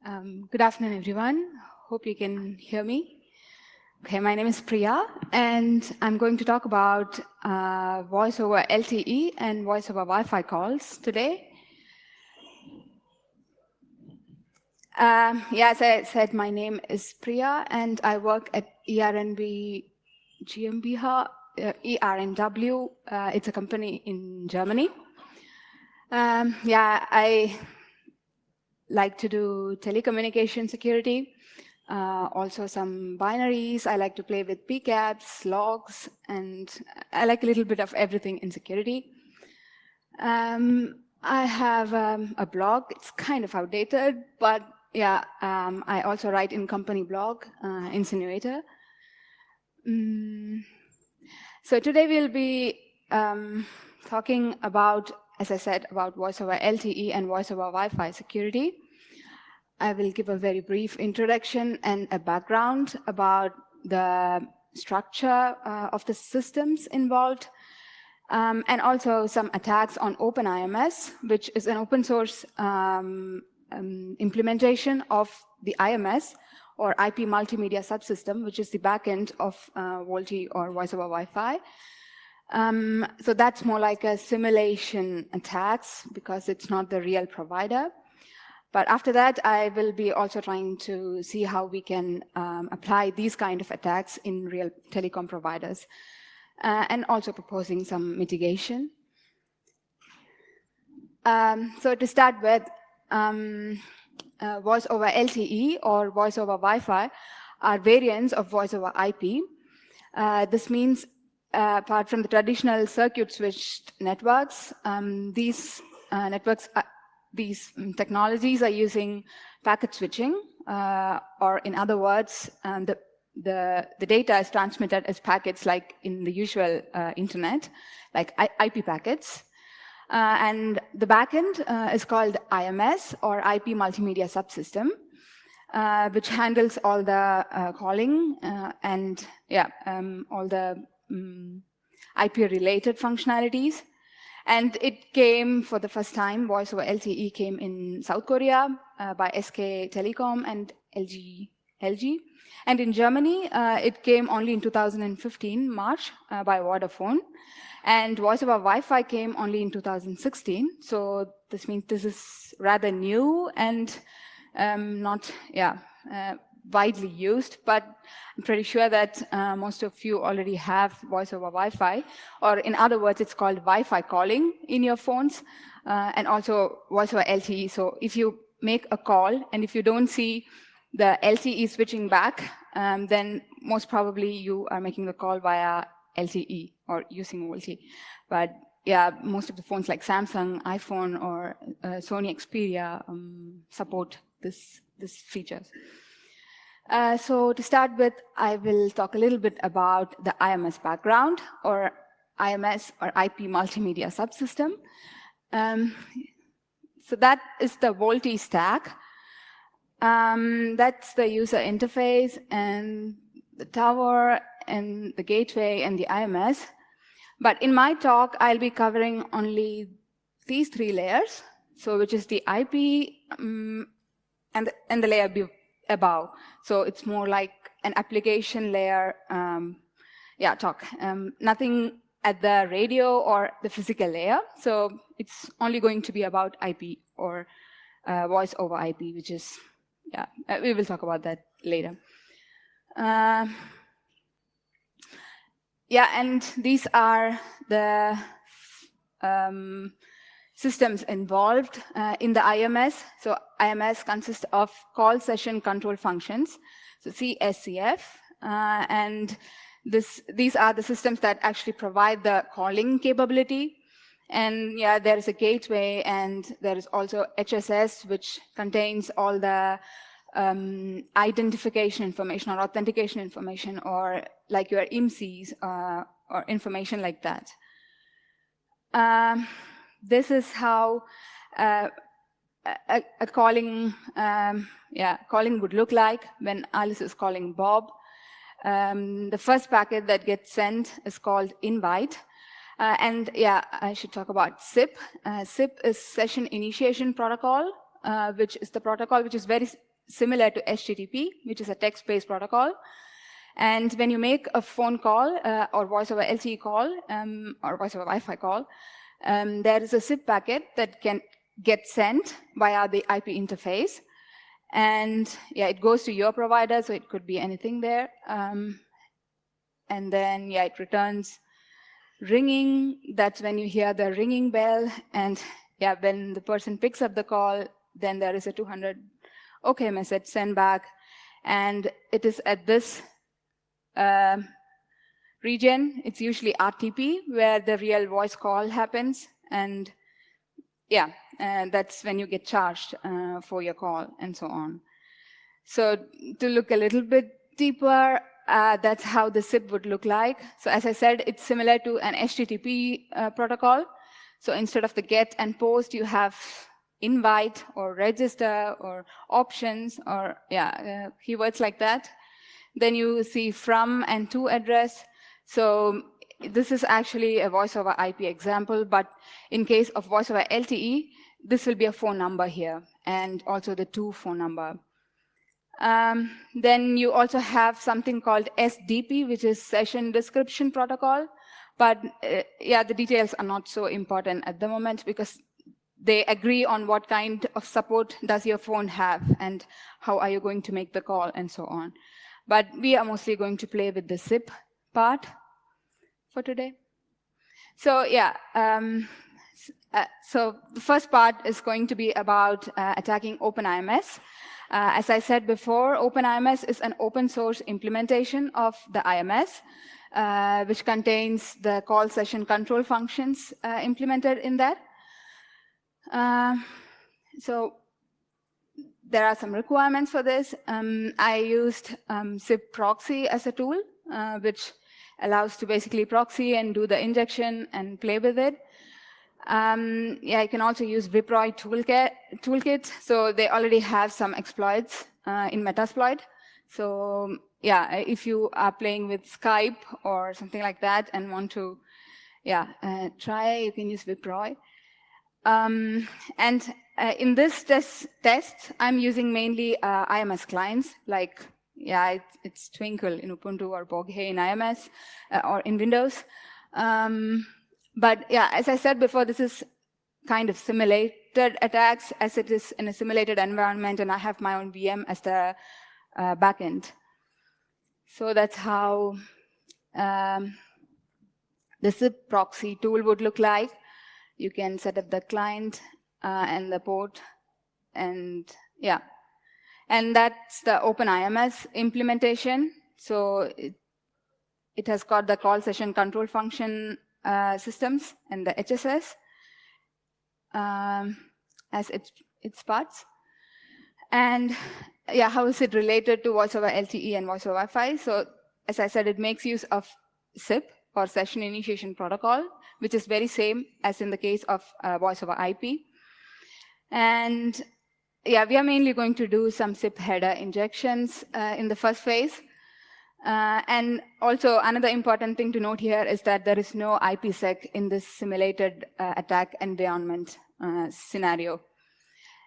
Good afternoon, everyone. Hope you can hear me. Okay, my name is Priya, and I'm going to talk about voice over LTE and voice over Wi-Fi calls today. As I said, my name is Priya, and I work at ERNW GmbH, ERNW. It's a company in Germany. I like to do telecommunication security, also some binaries. I like to play with PCAPs, logs, and I like a little bit of everything in security. I have a blog. It's kind of outdated, but yeah, I also write in company blog, Insinuator. So today we'll be talking about, as I said, about voice over LTE and voice over Wi-Fi security. I will give a very brief introduction and a background about the structure of the systems involved, and also some attacks on OpenIMS, which is an open source implementation of the IMS, or IP multimedia subsystem, which is the backend of VoLTE or voice over Wi-Fi. So that's more like a simulation attacks because it's not the real provider. But after that, I will be also trying to see how we can apply these kind of attacks in real telecom providers, and also proposing some mitigation. So to start with, voice over LTE or voice over Wi-Fi are variants of voice over IP. This means apart from the traditional circuit switched networks, these technologies are using packet switching, or in other words, the data is transmitted as packets like in the usual internet, like IP packets. And the backend is called IMS, or IP multimedia subsystem, which handles all the calling and all the IP-related functionalities. And it came for the first time, voice over LTE came in South Korea by SK Telecom and LG. And in Germany, it came only in 2015, March, by Vodafone. And voice over Wi-Fi came only in 2016. So this means this is rather new and not widely used, but I'm pretty sure that most of you already have voice over Wi-Fi, or in other words, it's called Wi-Fi calling in your phones, and also voice over LTE. So if you make a call and if you don't see the LTE switching back, then most probably you are making the call via LTE or using VoLTE. But yeah, most of the phones like Samsung, iPhone, or Sony Xperia support this features. So to start with, I will talk a little bit about the IMS background, or IMS, or IP multimedia subsystem. So that is the VoLTE stack. That's the user interface and the tower and the gateway and the IMS. But in my talk, I'll be covering only these three layers, so which is the IP and the layer above. So it's more like an application layer talk. Nothing at the radio or the physical layer. So it's only going to be about IP or voice over IP, which is, we will talk about that later. And these are the systems involved in the IMS. So IMS consists of call session control functions, so CSCF, and these are the systems that actually provide the calling capability. And there is a gateway, and there is also HSS, which contains all the identification information or authentication information, or like your IMSIs or information like that. This is how a calling would look like when Alice is calling Bob. The first packet that gets sent is called invite. I should talk about SIP. SIP is Session Initiation Protocol, which is the protocol which is very similar to HTTP, which is a text-based protocol. And when you make a phone call or voice over LTE call or voice over Wi-Fi call, there is a zip packet that can get sent via the IP interface. And yeah, it goes to your provider, so it could be anything there. And then, yeah, it returns ringing. That's when you hear the ringing bell. And yeah, when the person picks up the call, then there is a 200 OK message sent back. And it is at this region, it's usually RTP, where the real voice call happens. And yeah, that's when you get charged for your call and so on. So to look a little bit deeper, that's how the SIP would look like. So as I said, it's similar to an HTTP protocol. So instead of the get and post, you have invite or register or options or keywords like that. Then you see from and to address. So this is actually a voice over IP example, but in case of voice over LTE, this will be a phone number here and also the to phone number. Then you also have something called SDP, which is Session Description Protocol. But yeah, the details are not so important at the moment because they agree on what kind of support does your phone have and how are you going to make the call and so on. But we are mostly going to play with the SIP part for today. So yeah, so the first part is going to be about attacking OpenIMS. As I said before, OpenIMS is an open source implementation of the IMS, which contains the call session control functions implemented in that. So there are some requirements for this. I used SIP proxy as a tool, which allows to basically proxy and do the injection and play with it. Yeah, you can also use VIPROI toolkit. So they already have some exploits in Metasploit. So yeah, if you are playing with Skype or something like that and want to try, you can use VIPROI. And in this test, I'm using mainly IMS clients, like, yeah, it's Twinkle in Ubuntu or Boghe in IMS or in Windows. But yeah, as I said before, this is kind of simulated attacks as it is in a simulated environment, and I have my own VM as the backend. So that's how the SIP proxy tool would look like. You can set up the client and the port, and yeah. And that's the OpenIMS implementation. So it has got the call session control function systems and the HSS as its parts. And yeah, how is it related to voice over LTE and voice over Wi-Fi? So as I said, it makes use of SIP or Session Initiation Protocol, which is very same as in the case of voice over IP. And yeah, we are mainly going to do some SIP header injections in the first phase. And also, another important thing to note here is that there is no IPsec in this simulated attack environment scenario.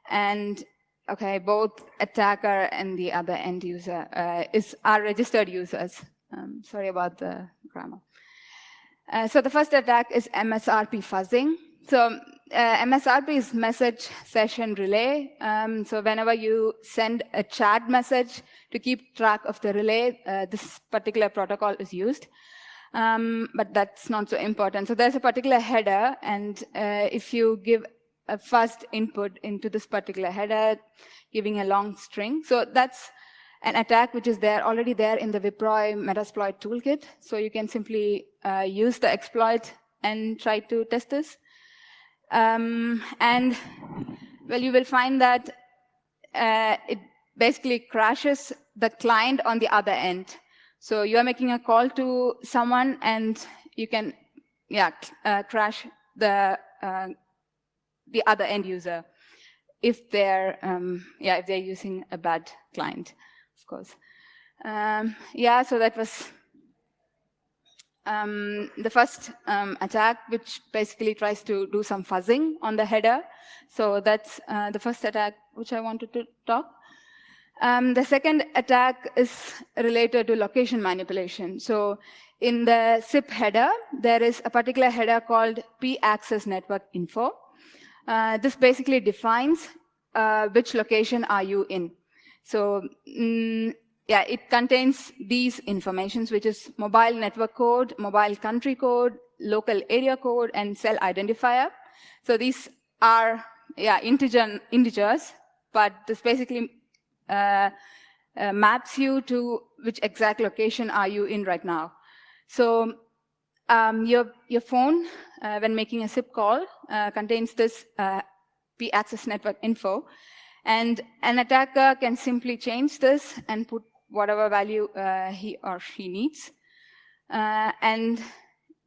And okay, both attacker and the other end user are registered users. Sorry about the grammar. So the first attack is MSRP fuzzing. So MSRP is message session relay. So whenever you send a chat message to keep track of the relay, this particular protocol is used. But that's not so important. So there's a particular header, and if you give a first input into this particular header, giving a long string, so that's an attack which is already there in the VIPROI Metasploit toolkit. So you can simply use the exploit and try to test this. And well, you will find that it basically crashes the client on the other end. So you are making a call to someone, and you can crash the other end user if they're using a bad client, of course. So that was the first attack, which basically tries to do some fuzzing on the header. So that's the first attack which I wanted to talk. The second attack is related to location manipulation. So in the SIP header, there is a particular header called p-access network info. This basically defines which location are you in. So yeah, it contains these informations, which is mobile network code, mobile country code, local area code, and cell identifier. So these are integers, but this basically maps you to which exact location are you in right now. So your phone, when making a SIP call, contains this p-access network info, and an attacker can simply change this and put whatever value he or she needs. And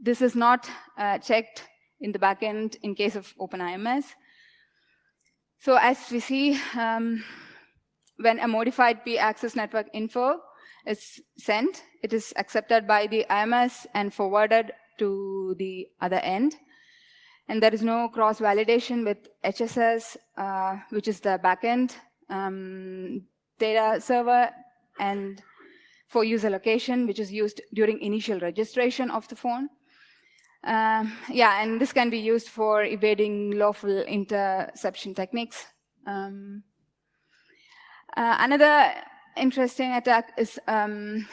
this is not checked in the backend in case of OpenIMS. So as we see, when a modified p-access network info is sent, it is accepted by the IMS and forwarded to the other end. And there is no cross-validation with HSS, which is the backend data server, and for user location, which is used during initial registration of the phone. Yeah, and this can be used for evading lawful interception techniques. Another interesting attack is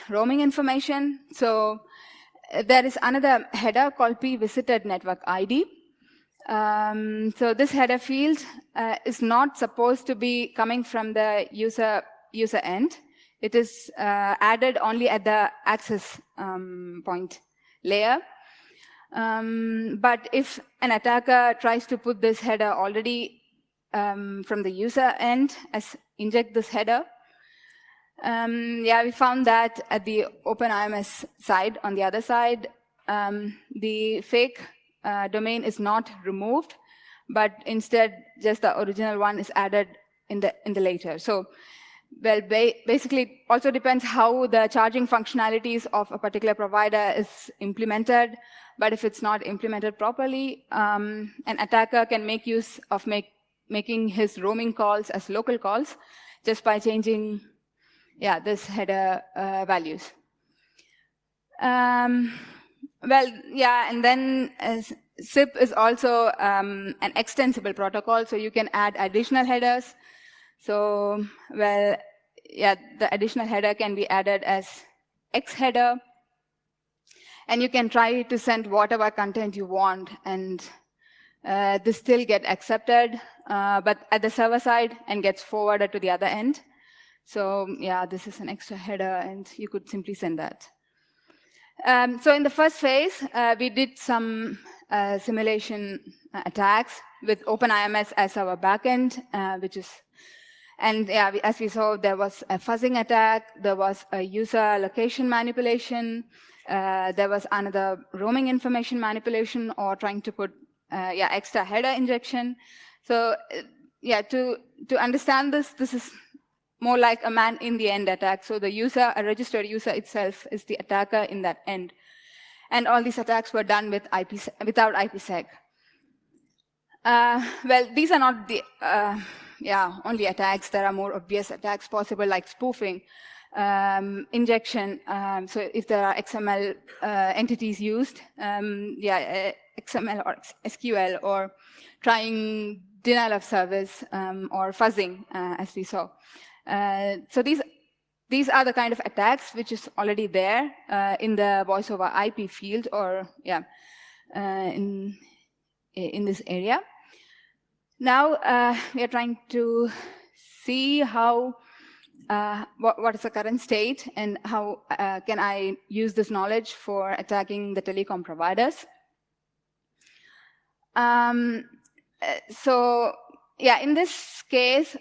roaming information. So there is another header called p-visited network ID. So this header field is not supposed to be coming from the user end. It is added only at the access point layer. But if an attacker tries to put this header already from the user end, inject this header, yeah, we found that at the OpenIMS side, on the other side, the fake domain is not removed, but instead just the original one is added in the later. So, well, basically, it also depends how the charging functionalities of a particular provider is implemented. But if it's not implemented properly, an attacker can make use of making his roaming calls as local calls just by changing, yeah, this header values. Well, yeah, and then SIP is also an extensible protocol, so you can add additional headers. So, well, yeah, the additional header can be added as X header, and you can try to send whatever content you want, and this still get accepted, but at the server side and gets forwarded to the other end. So, yeah, this is an extra header, and you could simply send that. So in the first phase, we did some simulation attacks with OpenIMS as our backend, and yeah, as we saw, there was a fuzzing attack, there was a user location manipulation, there was another roaming information manipulation, or trying to put extra header injection. So yeah, to understand this is more like a man-in-the-end attack. So the user, a registered user itself, is the attacker in that end. And all these attacks were done with without IPsec. Well, these are not the only attacks. There are more obvious attacks possible, like spoofing, injection. So if there are XML entities used, XML or SQL, or trying denial of service, or fuzzing, as we saw. So these are the kind of attacks which is already there in the voice over IP field, or in this area. Now we are trying to see how what is the current state, and how can I use this knowledge for attacking the telecom providers. So yeah, in this case,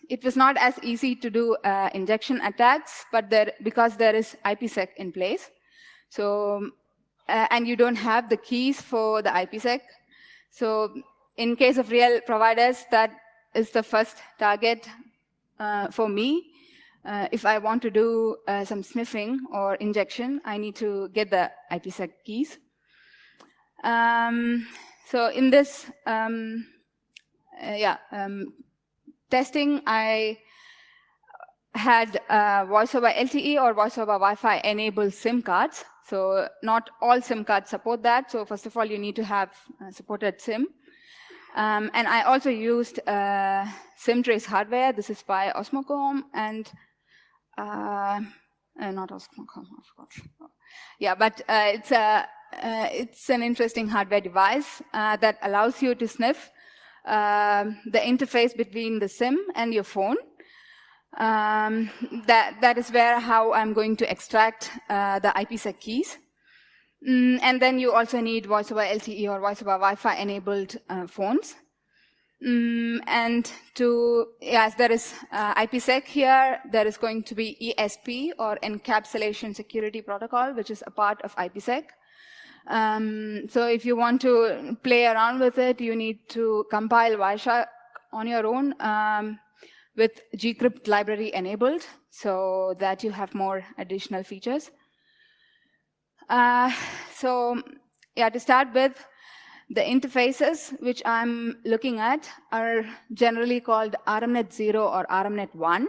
it was not as easy to do injection attacks, but because there is IPsec in place. So, and you don't have the keys for the IPsec. So in case of real providers, that is the first target for me. If I want to do some sniffing or injection, I need to get the IPsec keys. So in this, testing, I had voice over LTE or voice over Wi-Fi enabled SIM cards. So not all SIM cards support that. So first of all, you need to have supported SIM. And I also used SIM trace hardware. This is by Osmocom and not Osmocom, I forgot. Yeah, but it's an interesting hardware device that allows you to sniff the interface between the SIM and your phone. That is how I'm going to extract the IPsec keys. And then you also need voice over LTE or voice over Wi-Fi enabled phones. And as there is IPsec here, there is going to be ESP or Encapsulation Security Protocol, which is a part of IPsec. So if you want to play around with it, you need to compile Wireshark on your own with gcrypt library enabled, so that you have more additional features. So yeah, to start with, the interfaces which I'm looking at are generally called RMNet 0 or RMNet 1.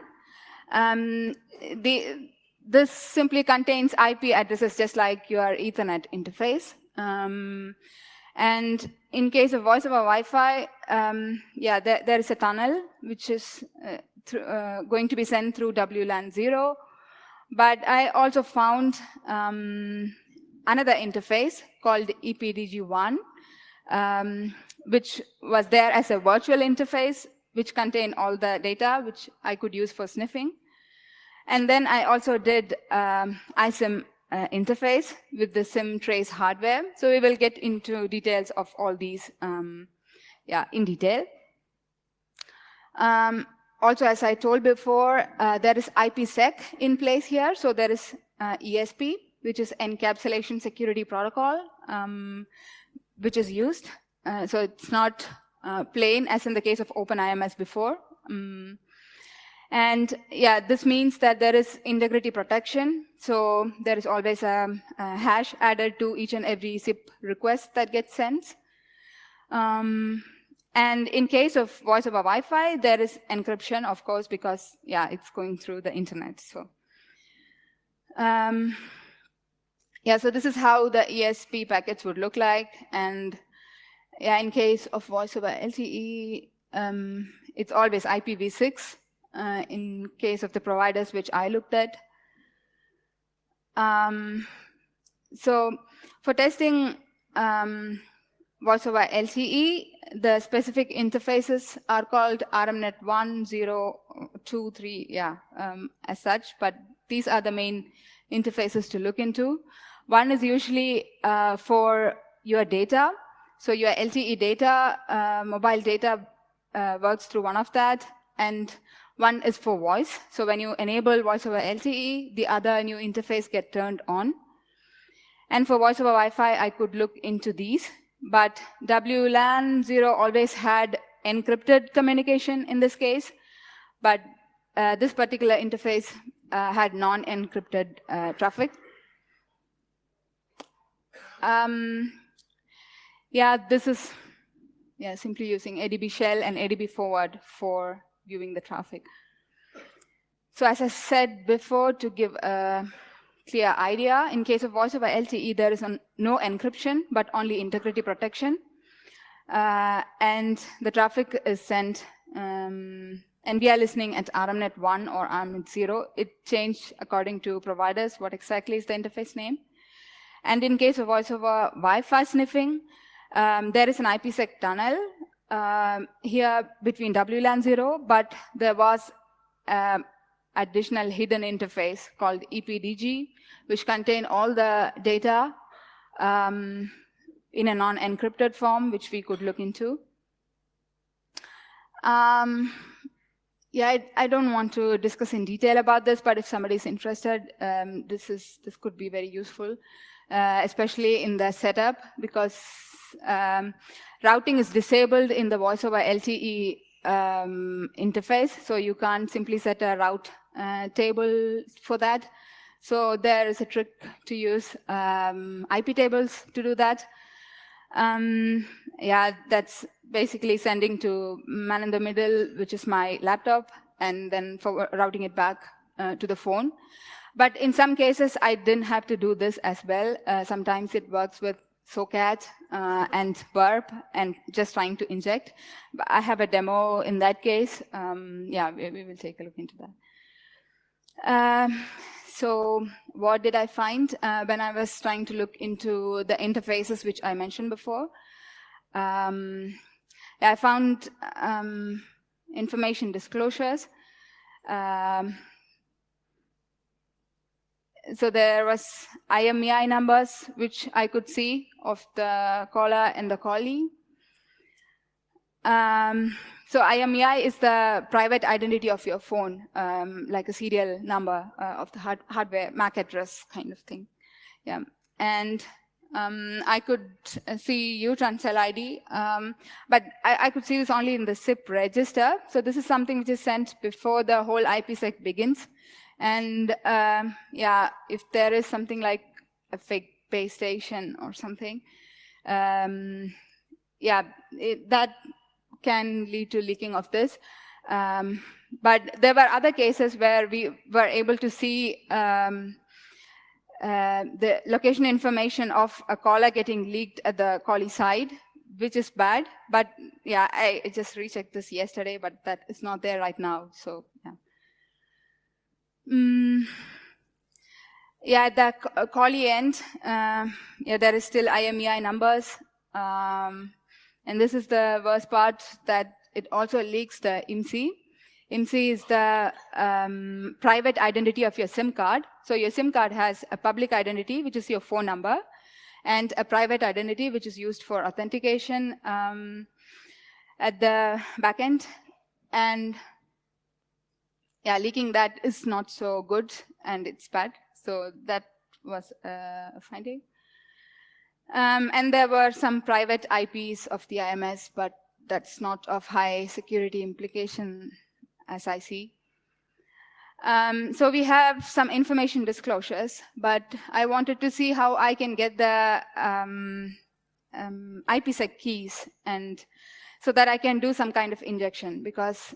This simply contains IP addresses just like your Ethernet interface. And in case of voice over Wi-Fi, there is a tunnel which is going to be sent through WLAN 0. But I also found another interface called EPDG1, which was there as a virtual interface, which contained all the data which I could use for sniffing. And then I also did iSIM interface with the SIM trace hardware. So we will get into details of all these in detail. Also, as I told before, there is IPsec in place here. So there is ESP, which is Encapsulation Security Protocol, which is used. So it's not plain as in the case of OpenIMS before. And yeah, this means that there is integrity protection. So there is always a hash added to each and every SIP request that gets sent. And in case of voice over Wi-Fi, there is encryption, of course, because yeah, it's going through the internet. So yeah, so this is how the ESP packets would look like. And yeah, in case of voice over LTE, it's always IPv6 in case of the providers which I looked at. So for testing voice over LTE, the specific interfaces are called RMNet 1, 0, 2, 3, as such, but these are the main interfaces to look into. One is usually for your data. So your LTE data, mobile data works through one of that, and one is for voice. So when you enable voice over LTE, the other new interface gets turned on. And for voice over Wi-Fi, I could look into these. But WLAN 0 always had encrypted communication in this case. But this particular interface had non-encrypted traffic. This is simply using ADB shell and ADB forward for viewing the traffic. So as I said before, to give a clear idea, in case of voice over LTE, there is no encryption, but only integrity protection. And the traffic is sent, and we are listening at RMNet 1 or RMNet 0. It changed according to providers what exactly is the interface name. And in case of voice over Wi-Fi sniffing, there is an IPsec tunnel here between WLAN 0, but there was additional hidden interface called EPDG, which contained all the data in a non-encrypted form, which we could look into. I don't want to discuss in detail about this, but if somebody is interested, this could be very useful, especially in the setup, because routing is disabled in the voice over LTE interface, so you can't simply set a route table for that. So there is a trick to use IP tables to do that. That's basically sending to man in the middle, which is my laptop, and then for routing it back to the phone. But in some cases, I didn't have to do this as well. Sometimes it works with SOCAT and burp and just trying to inject. But I have a demo in that case. Yeah, we will take a look into that. So what did I find when I was trying to look into the interfaces which I mentioned before? I found information disclosures. So there was IMEI numbers, which I could see of the caller and the callee. So IMEI is the private identity of your phone, like a serial number of the hardware MAC address kind of thing. Yeah, and I could see uTransL ID, but I could see this only in the SIP register. So this is something which is sent before the whole IPsec begins. And yeah, if there is something like a fake base station or something, yeah, that can lead to leaking of this. But there were other cases where we were able to see the location information of a caller getting leaked at the callee side, which is bad. But yeah, I just rechecked this yesterday, but that is not there right now. So yeah. Yeah, the callee end, yeah, there is still IMEI numbers. And this is the worst part, that it also leaks the IMSI. IMSI is the private identity of your SIM card. So your SIM card has a public identity, which is your phone number, and a private identity, which is used for authentication at the back end. And yeah, leaking that is not so good, and it's bad. So that was a finding. And there were some private IPs of the IMS, but that's not of high security implication, as I see. So we have some information disclosures, but I wanted to see how I can get the IPsec keys, and so that I can do some kind of injection, because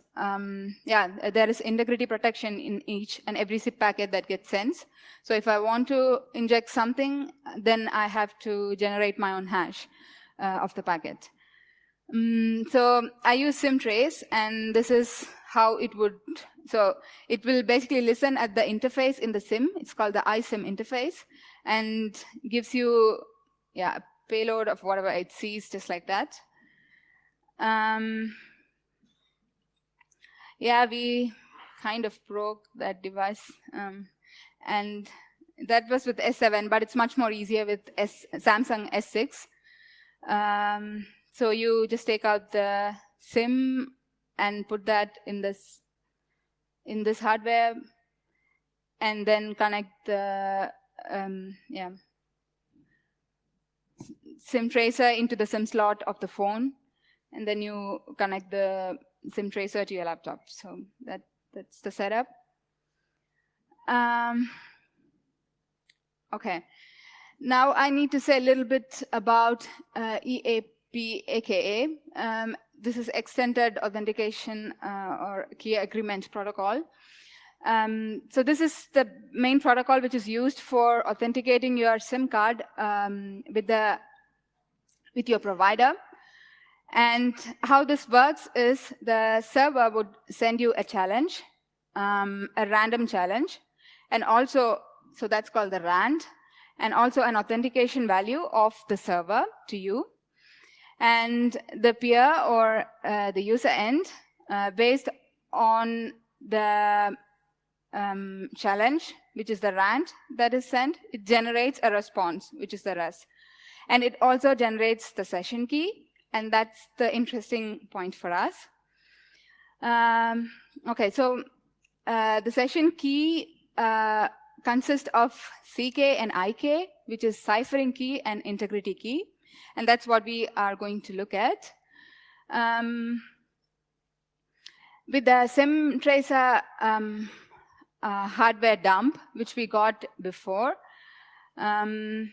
yeah, there is integrity protection in each and every SIP packet that gets sent. So if I want to inject something, then I have to generate my own hash of the packet. So I use SimTrace, and this is how it would. So it will basically listen at the interface in the SIM. It's called the iSIM interface, and gives you, yeah, a payload of whatever it sees, just like that. Yeah, we kind of broke that device, and that was with S7, but it's much more easier with Samsung S6. So you just take out the SIM and put that in this hardware, and then connect the yeah, SIM tracer into the SIM slot of the phone, and then you connect the SIM tracer to your laptop. So that's the setup. Okay. Now I need to say a little bit about EAP, aka this is Extended Authentication or Key Agreement Protocol. So this is the main protocol which is used for authenticating your SIM card with your provider. And how this works is the server would send you a challenge, a random challenge, and also, so that's called the RAND, and also an authentication value of the server to you. And the peer or the user end, based on the challenge, which is the RAND that is sent, it generates a response, which is the RES. And it also generates the session key, and that's the interesting point for us. Okay, so the session key consists of CK and IK, which is ciphering key and integrity key, and that's what we are going to look at. With the SIM tracer hardware dump, which we got before, when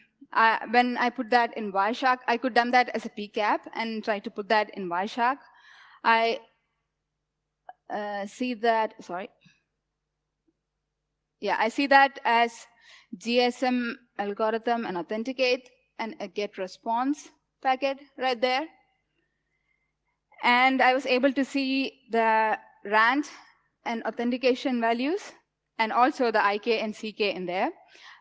I put that in Wireshark, I could dump that as a PCAP and try to put that in Wireshark. I see that, sorry. yeah, I see that as GSM algorithm and authenticate and a get response packet right there. And I was able to see the RAND and authentication values and also the IK and CK in there.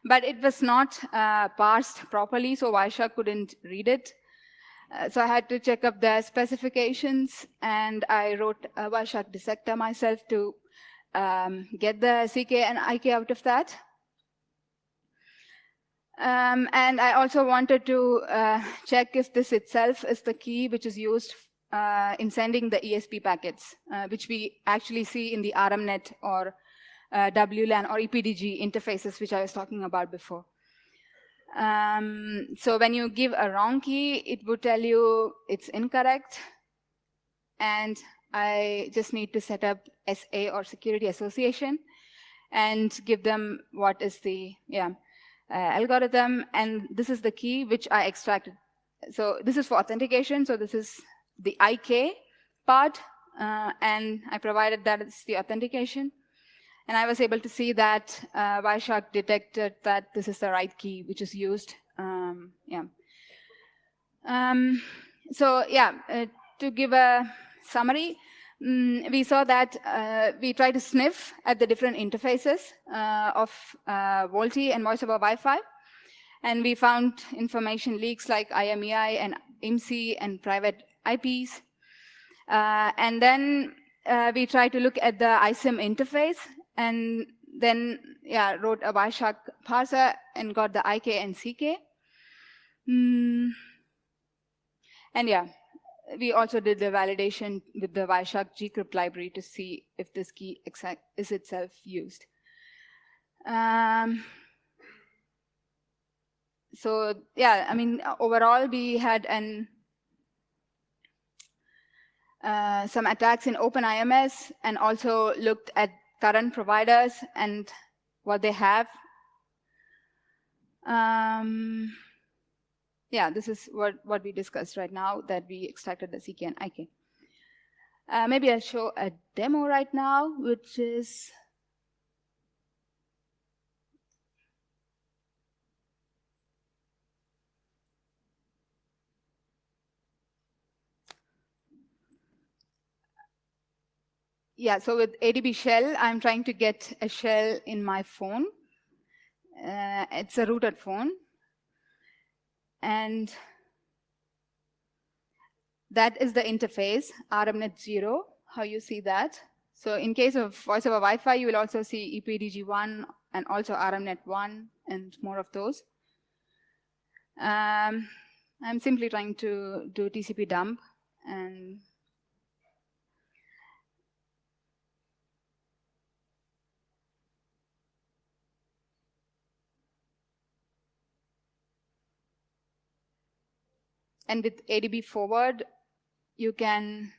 But it was not parsed properly, so Wireshark couldn't read it. So I had to check up the specifications, and I wrote a Wireshark dissector myself to get the CK and IK out of that. And I also wanted to check if this itself is the key which is used in sending the ESP packets, which we actually see in the RMNet or WLAN or EPDG interfaces, which I was talking about before. So when you give a wrong key, it would tell you it's incorrect. And I just need to set up SA or security association and give them what is the algorithm. And this is the key which I extracted. So this is for authentication. So this is the IK part. And I provided that it's the authentication. And I was able to see that Wireshark detected that this is the right key which is used. To give a summary, we saw that we tried to sniff at the different interfaces of VoLTE and voice over Wi-Fi. And we found information leaks like IMEI and IMSI and private IPs. And then we tried to look at the ISIM interface, and then wrote a Wireshark parser and got the IK and CK. And we also did the validation with the Wireshark gcrypt library to see if this key is itself used. Overall we had some attacks in OpenIMS and also looked at current providers and what they have. This is what we discussed right now, that we extracted the CK and IK. Maybe I'll show a demo right now, which is so with ADB shell, I'm trying to get a shell in my phone. It's a rooted phone. And that is the interface, RMNet 0, how you see that. So in case of voice over Wi-Fi, you will also see EPDG1 and also RMNet 1 and more of those. I'm simply trying to do TCP dump and with ADB forward, you can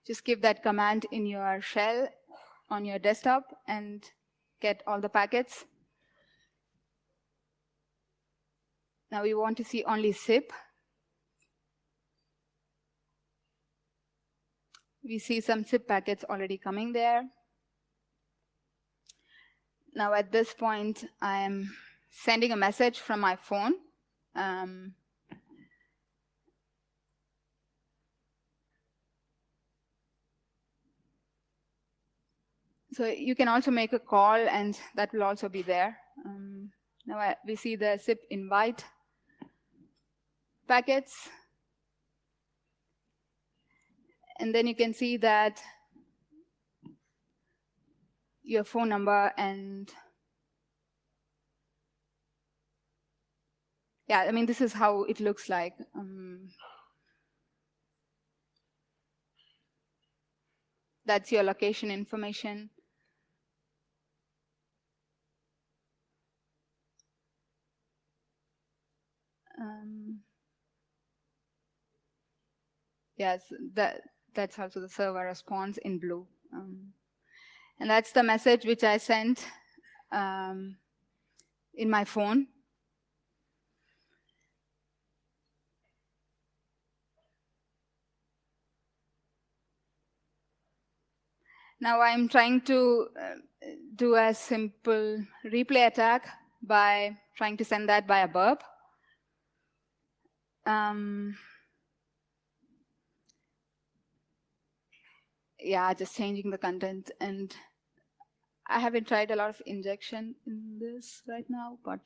just give that command in your shell on your desktop and get all the packets. Now we want to see only SIP. We see some SIP packets already coming there. Now at this point, I am sending a message from my phone. So you can also make a call, and that will also be there. Now we see the SIP invite packets. And then you can see that your phone number and this is how it looks like. That's your location information. Yes, that's also the server response in blue. And that's the message which I sent in my phone. Now I'm trying to do a simple replay attack by trying to send that by a burp. Yeah, just changing the content. And I haven't tried a lot of injection in this right now, but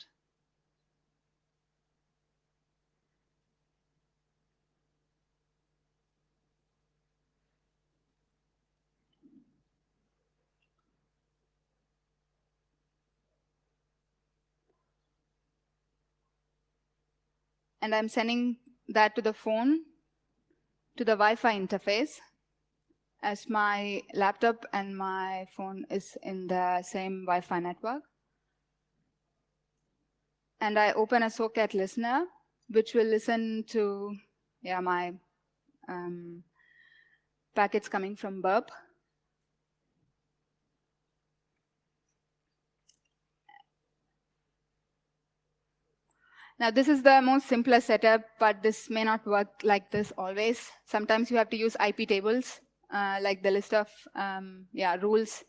and I'm sending that to the phone, to the Wi-Fi interface, as my laptop and my phone is in the same Wi-Fi network. And I open a socket listener, which will listen to my packets coming from burp. Now, this is the most simplest setup, but this may not work like this always. Sometimes you have to use IP tables, like the list of rules,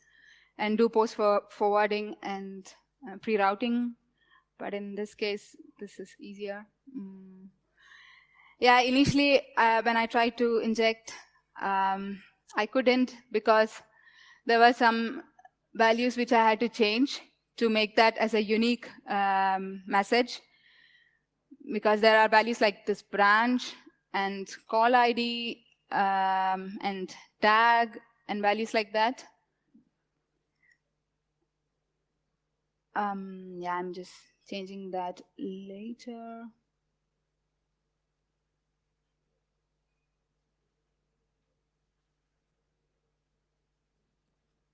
and do post forwarding and pre-routing. But in this case, this is easier. Yeah, initially, when I tried to inject, I couldn't, because there were some values which I had to change to make that as a unique message. Because there are values like this branch and call ID and tag and values like that. Yeah, I'm just changing that later.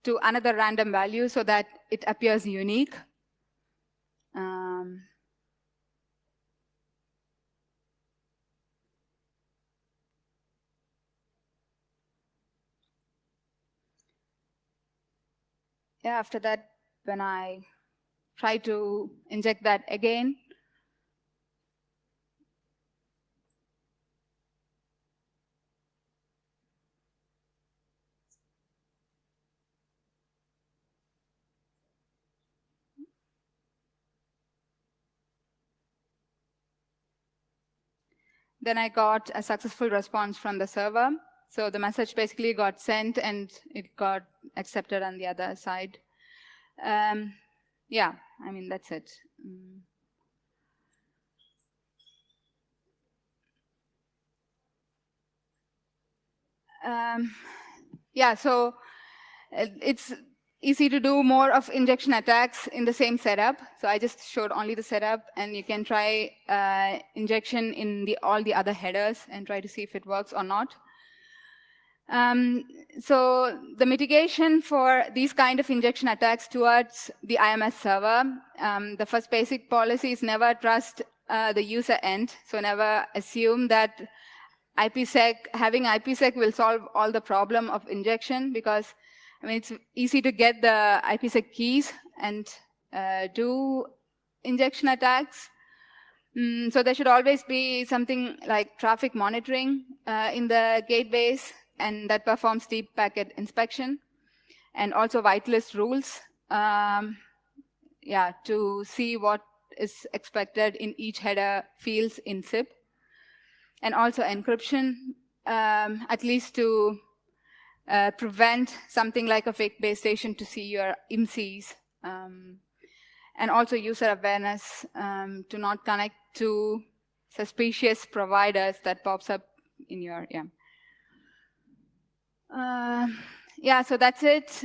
To another random value so that it appears unique. Yeah, after that, when I try to inject that again, then I got a successful response from the server. So the message basically got sent and it got accepted on the other side. Yeah, I mean, that's it. Yeah, so it's easy to do more of injection attacks in the same setup. So I just showed only the setup, and you can try injection in all the other headers and try to see if it works or not. So the mitigation for these kind of injection attacks towards the IMS server, the first basic policy is never trust the user end. So never assume that having IPsec will solve all the problem of injection, because I mean, it's easy to get the IPsec keys and do injection attacks. So there should always be something like traffic monitoring in the gateways, and that performs deep packet inspection, and also whitelist rules, to see what is expected in each header fields in SIP, and also encryption, at least to prevent something like a fake base station to see your IMSIs, and also user awareness to not connect to suspicious providers that pops up in your, so that's it.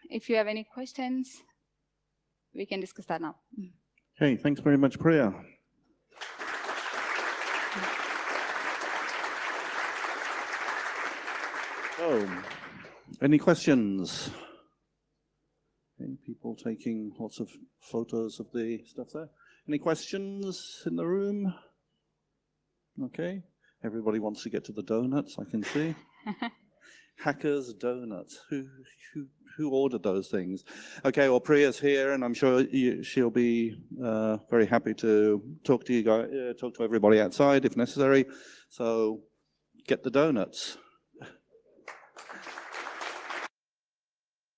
If you have any questions, we can discuss that now. Okay, thanks very much, Priya. So, any questions? Any people taking lots of photos of the stuff there? Any questions in the room? Okay, everybody wants to get to the donuts, I can see. Hackers donuts. Who ordered those things? Okay, well, Priya's here, and I'm sure she'll be very happy to talk to you guys, talk to everybody outside if necessary. So, get the donuts.